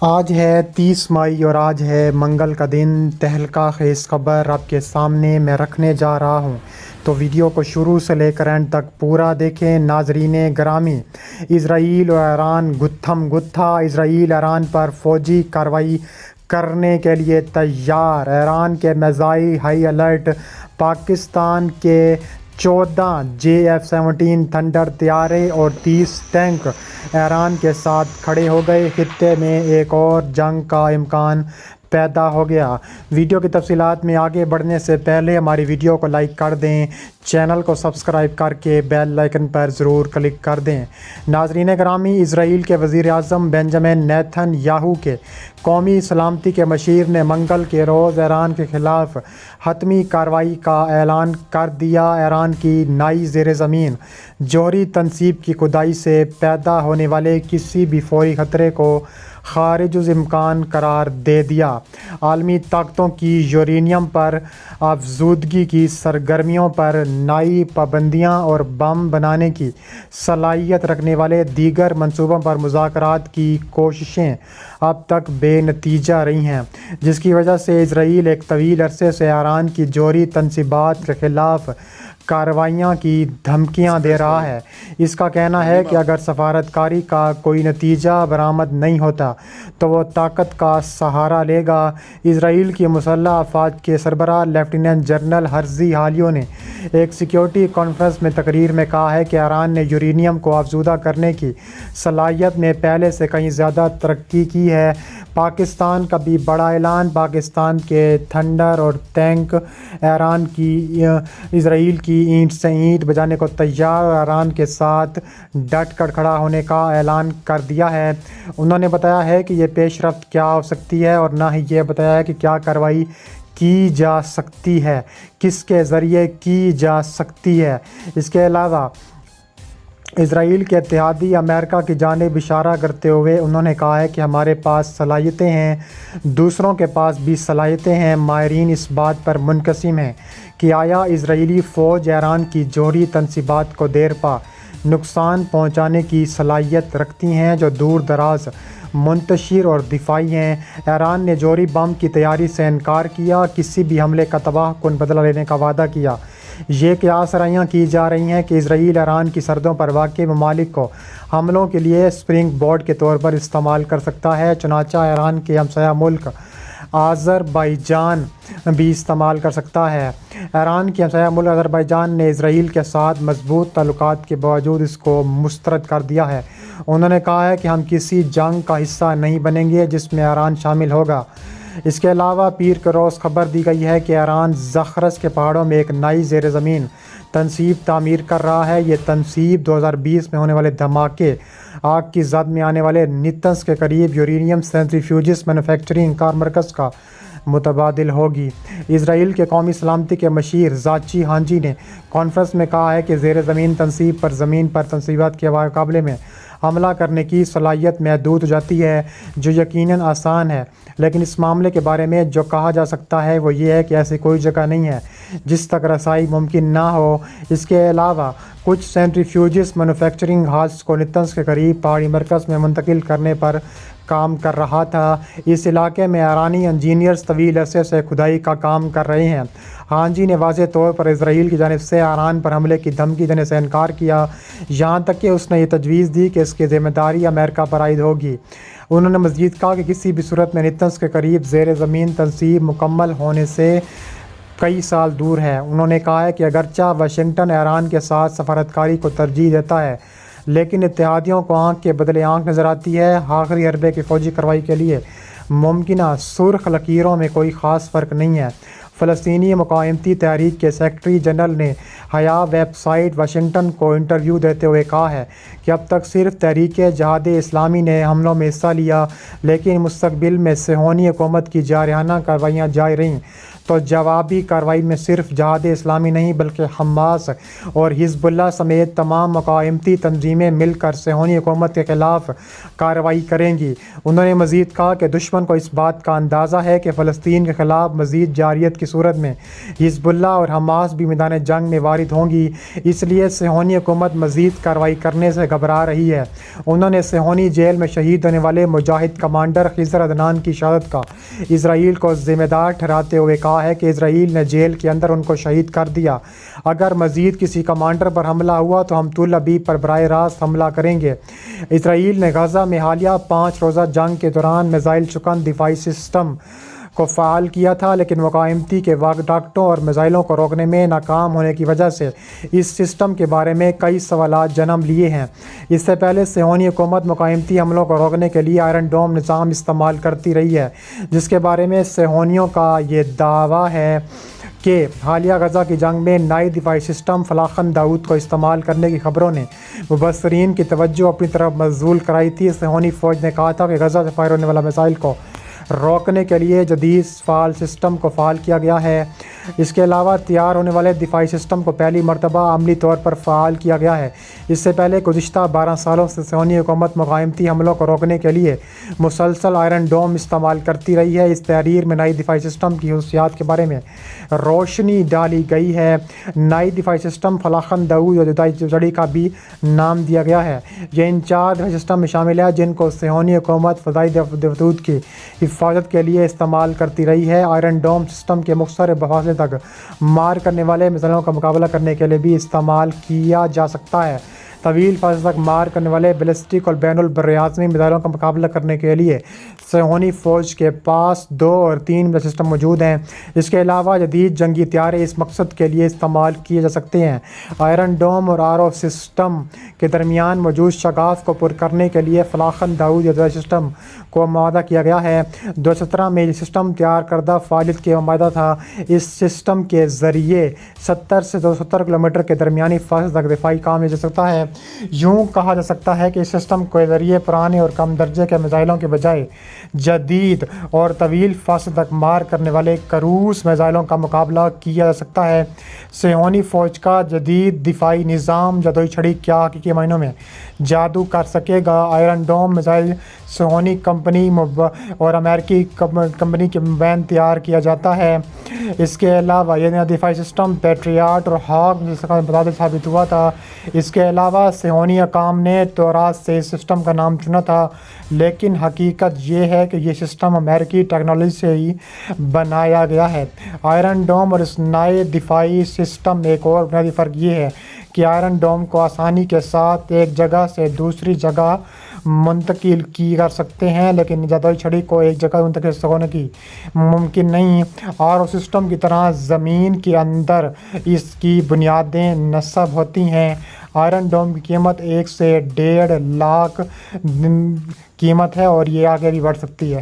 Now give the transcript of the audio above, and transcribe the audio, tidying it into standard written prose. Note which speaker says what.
Speaker 1: آج ہے 30 مئی اور آج ہے منگل کا دن۔ تہلکہ خیز خبر آپ کے سامنے میں رکھنے جا رہا ہوں، تو ویڈیو کو شروع سے لے کر اینڈ تک پورا دیکھیں۔ ناظرین گرامی، اسرائیل اور ایران گتھم گتھا۔ اسرائیل ایران پر فوجی کارروائی کرنے کے لیے تیار۔ ایران کے میزائل ہائی الرٹ۔ پاکستان کے 14 JF-17 تھنڈر طیارے اور 30 ٹینک ایران کے ساتھ کھڑے ہو گئے۔ خطے میں ایک اور جنگ کا امکان پیدا ہو گیا۔ ویڈیو کی تفصیلات میں آگے بڑھنے سے پہلے ہماری ویڈیو کو لائک کر دیں، چینل کو سبسکرائب کر کے بیل آئیکن پر ضرور کلک کر دیں۔ ناظرین گرامی، اسرائیل کے وزیر اعظم بنجامن نیتن یاہو کے قومی سلامتی کے مشیر نے منگل کے روز ایران کے خلاف حتمی کارروائی کا اعلان کر دیا۔ ایران کی نئی زیر زمین جوہری تنصیب کی کھدائی سے پیدا ہونے والے کسی بھی فوری خطرے کو خارج الامکان قرار دے دیا۔ عالمی طاقتوں کی یورینیم پر افزودگی کی سرگرمیوں پر نئی پابندیاں اور بم بنانے کی صلاحیت رکھنے والے دیگر منصوبوں پر مذاکرات کی کوششیں اب تک بے نتیجہ رہی ہیں، جس کی وجہ سے اسرائیل ایک طویل عرصے سے ایران کی جوہری تنصیبات کے خلاف کارروائیاں کی دھمکیاں دے رہا ہے۔ اس کا کہنا ہے کہ اگر سفارتکاری کا کوئی نتیجہ برآمد نہیں ہوتا تو وہ طاقت کا سہارا لے گا۔ اسرائیل کی مسلح افواج کے سربراہ لیفٹیننٹ جنرل ہرزی حالیو نے ایک سیکیورٹی کانفرنس میں تقریر میں کہا ہے کہ ایران نے یورینیم کو افزودہ کرنے کی صلاحیت میں پہلے سے کہیں زیادہ ترقی کی ہے۔ پاکستان کا بھی بڑا اعلان۔ پاکستان کے تھنڈر اور ٹینک ایران کی اسرائیل کی اینٹ سے اینٹ بجانے کو تیار اور ایران کے ساتھ ڈٹ کر کھڑا ہونے کا اعلان کر دیا ہے۔ انہوں نے بتایا ہے کہ یہ پیش رفت کیا ہو سکتی ہے اور نہ ہی یہ بتایا ہے کہ کیا کارروائی کی جا سکتی ہے، کس کے ذریعے کی جا سکتی ہے۔ اس کے علاوہ اسرائیل کے اتحادی امریکہ کی جانب اشارہ کرتے ہوئے انہوں نے کہا ہے کہ ہمارے پاس صلاحیتیں ہیں، دوسروں کے پاس بھی صلاحیتیں ہیں۔ ماہرین اس بات پر منقسم ہیں کہ آیا اسرائیلی فوج ایران کی جوہری تنصیبات کو دیر پا نقصان پہنچانے کی صلاحیت رکھتی ہیں جو دور دراز، منتشر اور دفاعی ہیں۔ ایران نے جوہری بم کی تیاری سے انکار کیا، کسی بھی حملے کا تباہ کن بدلہ لینے کا وعدہ کیا۔ یہ قیاس آرائیاں کی جا رہی ہیں کہ اسرائیل ایران کی سرحدوں پر واقع ممالک کو حملوں کے لیے اسپرنگ بورڈ کے طور پر استعمال کر سکتا ہے، چنانچہ ایران کے ہمسایہ ملک آذربائیجان بھی استعمال کر سکتا ہے۔ ایران کی ہمسایہ ملک آذربائیجان نے اسرائیل کے ساتھ مضبوط تعلقات کے باوجود اس کو مسترد کر دیا ہے۔ انہوں نے کہا ہے کہ ہم کسی جنگ کا حصہ نہیں بنیں گے جس میں ایران شامل ہوگا۔ اس کے علاوہ پیر کے روز خبر دی گئی ہے کہ ایران زخرس کے پہاڑوں میں ایک نئی زیر زمین تنصیب تعمیر کر رہا ہے۔ یہ تنصیب 2020 میں ہونے والے دھماکے، آگ کی زد میں آنے والے نتنز کے قریب یورینیم سینٹریفیوجز مینوفیکچرنگ کار مرکز کا متبادل ہوگی۔ اسرائیل کے قومی سلامتی کے مشیر زاچی ہانجی نے کانفرنس میں کہا ہے کہ زیر زمین تنصیب پر زمین پر تنصیبات کے مقابلے میں حملہ کرنے کی صلاحیت محدود ہو جاتی ہے، جو یقیناً آسان ہے، لیکن اس معاملے کے بارے میں جو کہا جا سکتا ہے وہ یہ ہے کہ ایسی کوئی جگہ نہیں ہے جس تک رسائی ممکن نہ ہو۔ اس کے علاوہ کچھ سینٹریفیوجز مینوفیکچرنگ ہالس کو نتنز کے قریب پہاڑی مرکز میں منتقل کرنے پر کام کر رہا تھا۔ اس علاقے میں ایرانی انجینئرز طویل عرصے سے کھدائی کا کام کر رہے ہیں۔ ہان جی نے واضح طور پر اسرائیل کی جانب سے ایران پر حملے کی دھمکی دینے سے انکار کیا، یہاں تک کہ اس نے یہ تجویز دی کہ اس کی ذمہ داری امریکہ پر عائد ہوگی۔ انہوں نے مزید کہا کہ کسی بھی صورت میں نتنز کے قریب زیر زمین تنصیب مکمل ہونے سے کئی سال دور ہے۔ انہوں نے کہا ہے کہ اگرچہ واشنگٹن ایران کے ساتھ سفارتکاری کو ترجیح دیتا ہے، لیکن اتحادیوں کو آنکھ کے بدلے آنکھ نظر آتی ہے۔ آخری حربے کی فوجی کارروائی کے لیے ممکنہ سرخ لکیروں میں کوئی خاص فرق نہیں ہے۔ فلسطینی مقاومتی تحریک کے سیکرٹری جنرل نے حیا ویب سائٹ واشنگٹن کو انٹرویو دیتے ہوئے کہا ہے کہ اب تک صرف تحریک جہاد اسلامی نے حملوں میں حصہ لیا، لیکن مستقبل میں صہیونی حکومت کی جارحانہ کارروائیاں جاری رہیں تو جوابی کارروائی میں صرف جہاد اسلامی نہیں بلکہ حماس اور حزب اللہ سمیت تمام مقاومتی تنظیمیں مل کر صہیونی حکومت کے خلاف کارروائی کریں گی۔ انہوں نے مزید کہا کہ دشمن کو اس بات کا اندازہ ہے کہ فلسطین کے خلاف مزید جارحیت کی صورت میں حزب اللہ اور حماس بھی میدان جنگ میں وارد ہوں گی، اس لیے صہیونی حکومت مزید کارروائی کرنے سے گھبرا رہی ہے۔ انہوں نے صہیونی جیل میں شہید ہونے والے مجاہد کمانڈر خضر عدنان کی شہادت کا اسرائیل کو ذمہ دار ٹھہراتے ہوئے کہا ہے کہ اسرائیل نے جیل کے اندر ان کو شہید کر دیا۔ اگر مزید کسی کمانڈر پر حملہ ہوا تو ہم تل ابیب پر براہ راست حملہ کریں گے۔ اسرائیل نے غزہ میں حالیہ 5 روزہ جنگ کے دوران میزائل شکن دفاعی سسٹم کو فعال کیا تھا، لیکن مقاومتی کے راکٹوں اور میزائلوں کو روکنے میں ناکام ہونے کی وجہ سے اس سسٹم کے بارے میں کئی سوالات جنم لیے ہیں۔ اس سے پہلے صہیونی حکومت مقاومتی حملوں کو روکنے کے لیے آئرن ڈوم نظام استعمال کرتی رہی ہے، جس کے بارے میں صہیونیوں کا یہ دعویٰ ہے کہ حالیہ غزہ کی جنگ میں نئے دفاعی سسٹم فلاخن داؤد کو استعمال کرنے کی خبروں نے مبصرین کی توجہ اپنی طرف مبذول کرائی تھی۔ صہیونی فوج نے کہا تھا کہ غزہ سے فائر ہونے والا میزائل کو روکنے کے لیے جدید فعال سسٹم کو فعال کیا گیا ہے۔ اس کے علاوہ تیار ہونے والے دفاعی سسٹم کو پہلی مرتبہ عملی طور پر فعال کیا گیا ہے۔ اس سے پہلے گزشتہ 12 سالوں سے صہیونی حکومت مقاومتی حملوں کو روکنے کے لیے مسلسل آئرن ڈوم استعمال کرتی رہی ہے۔ اس تحریر میں نئی دفاعی سسٹم کی خصوصیات کے بارے میں روشنی ڈالی گئی ہے۔ نئی دفاعی سسٹم فلاخن داؤد اور جدائی جڑی کا بھی نام دیا گیا ہے۔ یہ ان 4 دفاعی سسٹم میں شامل ہے جن کو صہیونی حکومت فضائی حدود کی حفاظت کے لیے استعمال کرتی رہی ہے۔ آئرن ڈوم سسٹم کے مختصر فاصلے تک مار کرنے والے میزائلوں کا مقابلہ کرنے کے لیے بھی استعمال کیا جا سکتا ہے۔ طویل فاصلے تک مار کرنے والے بیلسٹک اور بین البراعظمی میزائلوں کا مقابلہ کرنے کے لیے صہیونی فوج کے پاس 2 اور 3 میزائل سسٹم موجود ہیں۔ اس کے علاوہ جدید جنگی طیارے اس مقصد کے لیے استعمال کیے جا سکتے ہیں۔ آئرن ڈوم اور آر او سسٹم کے درمیان موجود شگاف کو پر کرنے کے لیے فلاخن داؤد یا جدائی سسٹم کو معاہدہ کیا گیا ہے۔ 2017 میں یہ سسٹم تیار کردہ فعالیت کے معاہدہ تھا۔ اس سسٹم کے ذریعے 70 سے 270 کلومیٹر کے درمیانی فاصلے تک دفاعی کام کیا جا سکتا ہے۔ یوں کہا جا سکتا ہے کہ اس سسٹم کے ذریعے پرانے اور کم درجے کے میزائلوں کے بجائے جدید اور طویل فاصلے تک مار کرنے والے کروز میزائلوں کا مقابلہ کیا جا سکتا ہے۔ صہیونی فوج کا جدید دفاعی نظام جادوئی چھڑی کیا حقیقی معنوں میں جادو کر سکے گا؟ آئرن ڈوم میزائل صہیونی کمپنی اور امریکی کمپنی کے مابین تیار کیا جاتا ہے۔ اس کے علاوہ یہ نیا دفاعی سسٹم پیٹریاٹ اور ہاک متعدد ثابت ہوا تھا۔ اس کے علاوہ صہیونی حکام نے توراس سے اس سسٹم کا نام چنا تھا، لیکن حقیقت یہ ہے کہ یہ سسٹم امریکی ٹیکنالوجی سے ہی بنایا گیا ہے۔ آئرن ڈوم اور اس نئے دفاعی سسٹم میں ایک اور بنیادی فرق یہ ہے کہ آئرن ڈوم کو آسانی کے ساتھ ایک جگہ سے دوسری جگہ منتقل کی کر سکتے ہیں، لیکن جادوئی چھڑی کو ایک جگہ منتقل ہونے کی ممکن نہیں۔ آر او سسٹم کی طرح زمین کے اندر اس کی بنیادیں نصب ہوتی ہیں۔ آئرن ڈوم کی قیمت 1 سے 1.5 لاکھ قیمت ہے اور یہ آگے بھی بڑھ سکتی ہے۔